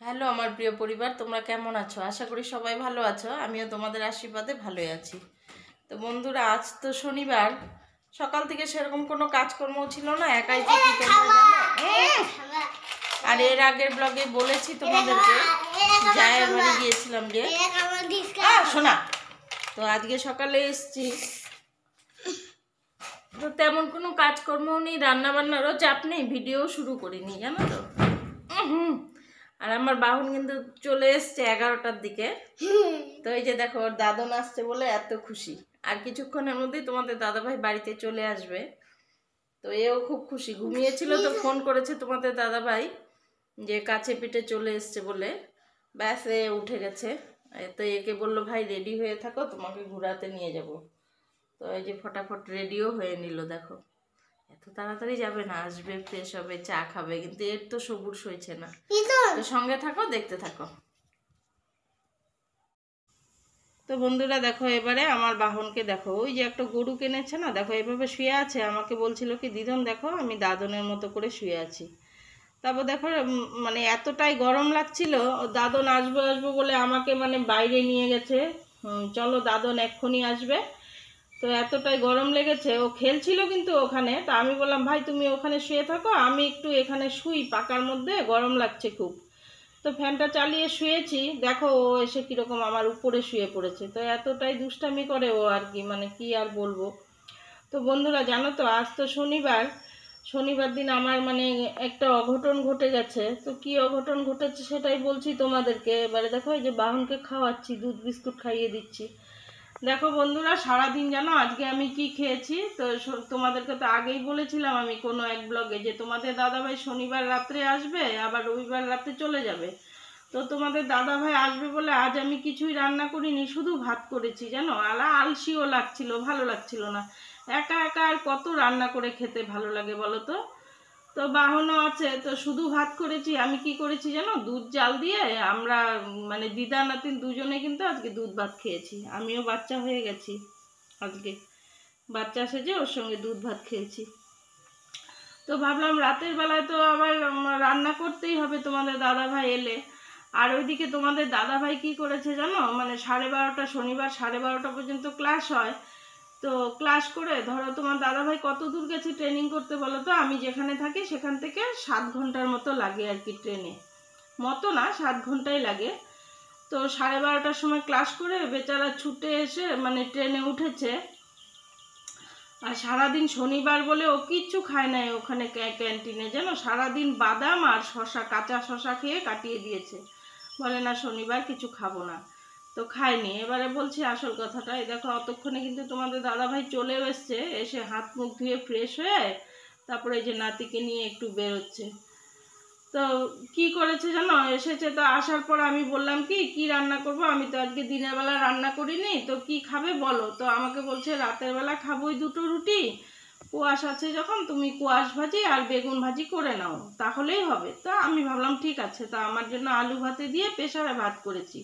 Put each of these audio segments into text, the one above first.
Hello আমার প্রিয় পরিবার, তোমরা কেমন আছো? আশা করি সবাই ভালো আছো। আমিও তোমাদের আশীর্বাদে ভালোই আছি। তো বন্ধুরা, আজ তো শনিবার, সকাল থেকে সেরকম কোনো কাজকর্ম ছিল না, একাই থাকি তোমরা জানো। আর এর আগের ব্লগে বলেছি তোমাদেরকে জায়ের বাড়ি গিয়েছিলাম যে শোনা। তো আজকে সকালে এসছি, তো তেমন কোনো কাজকর্মও নেই, রান্নাবান্নারও চাপ নেই, ভিডিও শুরু করিনি জানো তো। আর আমার বাহন কিন্তু চলে এসছে 11টার দিকে। তো এই যে দেখো, ওর দাদন আসছে বলে এত খুশি। আর কিছুক্ষণের মধ্যেই তোমাদের দাদাভাই বাড়িতে চলে আসবে। তো এও খুব খুশি, ঘুমিয়েছিল তো ফোন করেছে তোমাদের দাদাভাই যে কাছে পিঠে চলে এসছে বলে। ব্যাস এ উঠে গেছে। তো একে বললো, ভাই রেডি হয়ে থাকো, তোমাকে ঘোরাতে নিয়ে যাব। তো এই যে ফটাফট রেডিও হয়ে নিল। দেখো এত তাড়াতাড়ি যাবে না, আসবে, ফ্রেশ হবে, চা খাবে, কিন্তু এর তো সবুর সইছে না। তো সঙ্গে থাকো, দেখতে থাকো। তো বন্ধুরা দেখো, এবারে আমার বাহনকে দেখো, ওই যে একটা গরু কিনেছে না, দেখো এভাবে শুয়ে আছে। আমাকে বলছিল কি, দিদন দেখো আমি দাদনের মতো করে শুয়ে আছি। তারপর দেখো মানে এতটাই গরম লাগছিল, দাদন আসবো আসবো বলে আমাকে মানে বাইরে নিয়ে গেছে। চলো দাদন এক্ষুনি আসবে। তো এতটাই গরম লেগেছে, ও খেলছিল কিন্তু ওখানে। তা আমি বললাম, ভাই তুমি ওখানে শুয়ে থাকো, আমি একটু এখানে শুই, পাকার মধ্যে গরম লাগছে খুব। তো ফ্যানটা চালিয়ে শুয়েছি, দেখো ও এসে কীরকম আমার উপরে শুয়ে পড়েছে। তো এতটাই দুষ্টামি করে ও, আর কি মানে কি আর বলবো। তো বন্ধুরা জানো তো, আজ তো শনিবার। শনিবার দিন আমার মানে একটা অঘটন ঘটে গেছে। তো কি অঘটন ঘটেছে সেটাই বলছি তোমাদেরকে। এবারে দেখো, এই যে বাহনকে খাওয়াচ্ছি, দুধ বিস্কুট খাইয়ে দিচ্ছি। দেখো বন্ধুরা, সারাদিন জানো আজকে আমি কি খেয়েছি? তো তোমাদেরকে তো আগেই বলেছিলাম আমি কোনো এক ব্লগে যে তোমাদের দাদাভাই শনিবার রাত্রে আসবে, আবার রবিবার রাতে চলে যাবে। তো তোমাদের দাদাভাই আসবে বলে আজ আমি কিছুই রান্না করিনি, শুধু ভাত করেছি জানো। আলসিও লাগছিল, ভালো লাগছিল না। একা একা আর কত রান্না করে খেতে ভালো লাগে বলো তো। তো বাহনও আছে, তো শুধু ভাত করেছি। আমি কি করেছি জানো, দুধ জাল দিয়ে আমরা মানে দিদা নাতিন দুজনে কিন্তু আজকে দুধ ভাত খেয়েছি। আমিও বাচ্চা হয়ে গেছি আজকে, বাচ্চা সেজে ওর সঙ্গে দুধ ভাত খেয়েছি। তো ভাবলাম রাতের বেলায় তো আবার রান্না করতেই হবে তোমাদের দাদাভাই এলে। আর ওইদিকে তোমাদের দাদাভাই কি করেছে জানো, মানে 12:30, শনিবার 12:30 পর্যন্ত ক্লাস হয়। তো ক্লাস করে ধরো, তোমার দাদাভাই কত দূর গেছে ট্রেনিং করতে বলো তো? আমি যেখানে থাকি সেখান থেকে 7 ঘন্টার মতো লাগে আর কি, ট্রেনে মতো না, 7 ঘন্টাই লাগে। তো 12:30টার সময় ক্লাস করে বেচারা ছুটে এসে মানে ট্রেনে উঠেছে। আর সারাদিন শনিবার বলে ও কিচ্ছু খায় নাই ওখানে ক্যান্টিনে, যেন সারাদিন বাদাম আর শশা, কাঁচা শশা খেয়ে কাটিয়ে দিয়েছে। বলে না শনিবার কিছু খাবো না, তো খায়নি। এবারে বলছি আসল কথাটা, এই দেখো অতক্ষণে কিন্তু তোমাদের দাদাভাই চলেও এসছে, এসে হাত মুখ ধুয়ে ফ্রেশ হয়ে তারপরে এই যে নাতিকে নিয়ে একটু বেরোচ্ছে। তো কি করেছে জানো, এসেছে, তো আসার পর আমি বললাম কি কি রান্না করব, আমি তো আজকে দিনের বেলা রান্না করিনি, তো কি খাবে বলো? তো আমাকে বলছে রাতের বেলা খাবোই 2টো রুটি, কোয়াশ আছে যখন তুমি কোয়াশ ভাজি আর বেগুন ভাজি করে নাও তাহলেই হবে। তা আমি ভাবলাম ঠিক আছে, তা আমার জন্য আলু ভাতে দিয়ে প্রেসারে ভাত করেছি,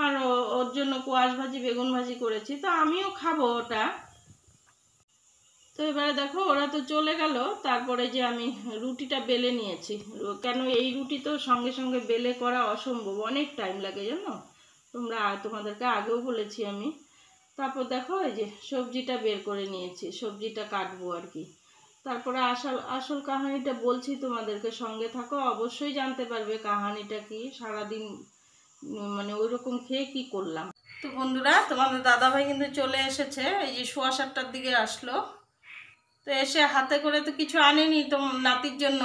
আর ওর জন্য কোয়াশ ভাজি বেগুন ভাজি করেছি, তো আমিও খাবো ওটা। তো এবারে দেখো ওরা তো চলে গেল, তারপরে যে আমি রুটিটা বেলে নিয়েছি। কেন এই রুটি তো সঙ্গে সঙ্গে বেলে করা অসম্ভব, অনেক টাইম লাগে জানো, তোমাদেরকে আগেও বলেছি আমি। তারপর দেখো এই যে সবজিটা বের করে নিয়েছি, সবজিটা কাটবো আর কি। তারপরে আসল আসল কাহিনীটা বলছি তোমাদেরকে, সঙ্গে থাকো, অবশ্যই জানতে পারবে কাহিনীটা কি, সারাদিন মানে ওই রকম খেয়ে কি করলাম। তো বন্ধুরা, তোমাদের দাদাভাই কিন্তু চলে এসেছে, এই যে 7:15টার দিকে আসলো। তো এসে হাতে করে তো কিছু আনেনি তো নাতির জন্য,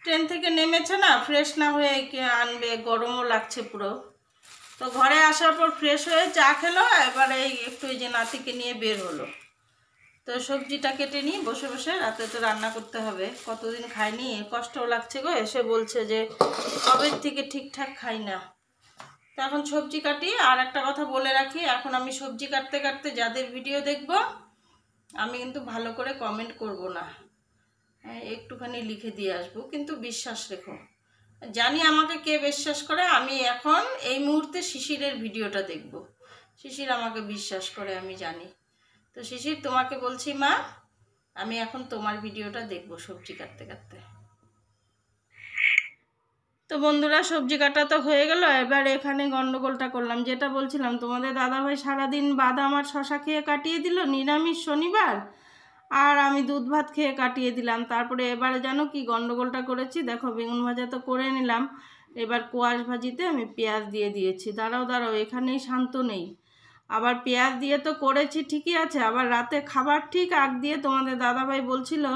ট্রেন থেকে নেমেছে না, ফ্রেশ না হয়ে কে আনবে, গরমও লাগছে পুরো। তো ঘরে আসার পর ফ্রেশ হয়ে চা খেলো, এবারে একটু এই যে নাতিকে নিয়ে বের হলো। তো সবজিটা কেটে নিই বসে বসে, রাতে তো রান্না করতে হবে, কতদিন খাইনি, কষ্টও লাগছে গো। এসে বলছে যে কবের থেকে ঠিকঠাক খাই না। তো এখন সবজি কাটি। আর একটা কথা বলে রাখি, এখন আমি সবজি কাটতে কাটতে যাদের ভিডিও দেখব আমি কিন্তু ভালো করে কমেন্ট করব না, একটুখানি লিখে দিয়ে আসবো, কিন্তু বিশ্বাস রেখো। জানি আমাকে কে বিশ্বাস করে, আমি এখন এই মুহূর্তে শিশিরের ভিডিওটা দেখব, শিশির আমাকে বিশ্বাস করে আমি জানি। তো শিশির, তোমাকে বলছি মা, আমি এখন তোমার ভিডিওটা দেখব সবজি কাটতে কাটতে। তো বন্ধুরা সবজি কাটা তো হয়ে গেল, এবার এখানে গন্ডগোলটা করলাম, যেটা বলছিলাম তোমাদের দাদাভাই সারাদিন বাদাম আর শশা খেয়ে কাটিয়ে দিল নিরামিষ শনিবার, আর আমি দুধ ভাত খেয়ে কাটিয়ে দিলাম। তারপরে এবারে জানো কি গন্ডগোলটা করেছি, দেখো বেগুন ভাজা তো করে নিলাম, এবার কোয়াশ ভাজিতে আমি পেঁয়াজ দিয়ে দিয়েছি। দাঁড়াও এখানেই শান্ত নেই, আবার পেঁয়াজ দিয়ে তো করেছি ঠিকই আছে, আবার রাতে খাবার ঠিক আগ দিয়ে তোমাদের দাদাভাই বলছিল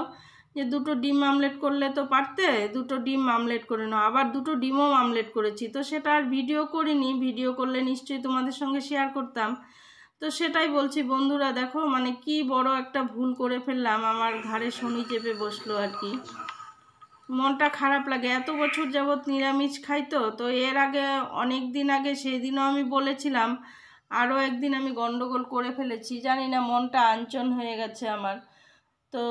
যে 2টো ডিম আমলেট করলে তো পারতে, 2টো ডিম আমলেট করে নাও, আবার 2টো ডিমও আমলেট করেছি। তো সেটা আর ভিডিও করিনি, ভিডিও করলে নিশ্চয়ই তোমাদের সঙ্গে শেয়ার করতাম। তো সেটাই বলছি বন্ধুরা, দেখো মানে কি বড় একটা ভুল করে ফেললাম, আমার ঘাড়ে শনি চেপে বসলো আর কি। মনটা খারাপ লাগে, এত বছর যাবৎ নিরামিষ খাই, তো এর আগে অনেক দিন আগে সেই দিনও আমি বলেছিলাম, আরও একদিন আমি গন্ডগোল করে ফেলেছি, জানি না মনটা আনচন হয়ে গেছে আমার। তো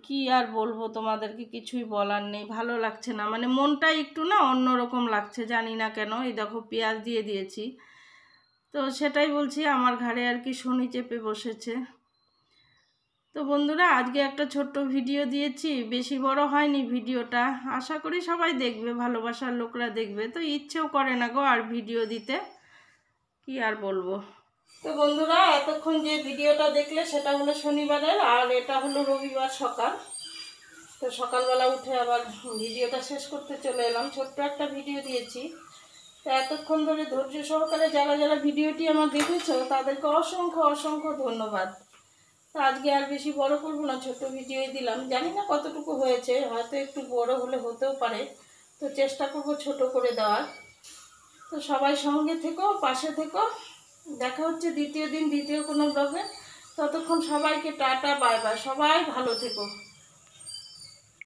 কি আর বলবো তোমাদেরকে, কিছুই বলার নেই, ভালো লাগছে না, মানে মনটা একটু না অন্যরকম লাগছে, জানি না কেন। এই দেখো পেঁয়াজ দিয়ে দিয়েছি, তো সেটাই বলছি আমার ঘাড়ে আর কি শনি চেপে বসেছে। তো বন্ধুরা আজকে একটা ছোট্ট ভিডিও দিয়েছি, বেশি বড় হয়নি ভিডিওটা, আশা করি সবাই দেখবে, ভালোবাসার লোকরা দেখবে। তো ইচ্ছেও করে না গো আর ভিডিও দিতে, কি আর বলবো। তো বন্ধুরা এতক্ষণ যে ভিডিওটা দেখলে সেটা হলো শনিবারের, আর এটা হলো রবিবার সকাল। তো সকালবেলা উঠে আবার ভিডিওটা শেষ করতে চলে এলাম, ছোট্ট একটা ভিডিও দিয়েছি। তো এতক্ষণ ধরে ধৈর্য সহকারে যারা যারা ভিডিওটি আমার দেখেছো তাদেরকে অসংখ্য অসংখ্য ধন্যবাদ। তো আজকে আর বেশি বড় করবো না, ছোট ভিডিওই দিলাম, জানি না কতটুকু হয়েছে, হয়তো একটু বড় হলে হতেও পারে, তো চেষ্টা করবো ছোট করে দেওয়ার। তো সবাই সঙ্গে থেকো, পাশে থেকো, দেখা হচ্ছে দ্বিতীয় দিন দ্বিতীয় কোনো ব্লগে। ততক্ষণ সবাইকে টাটা বাই বাই, সবাই ভালো থেকো।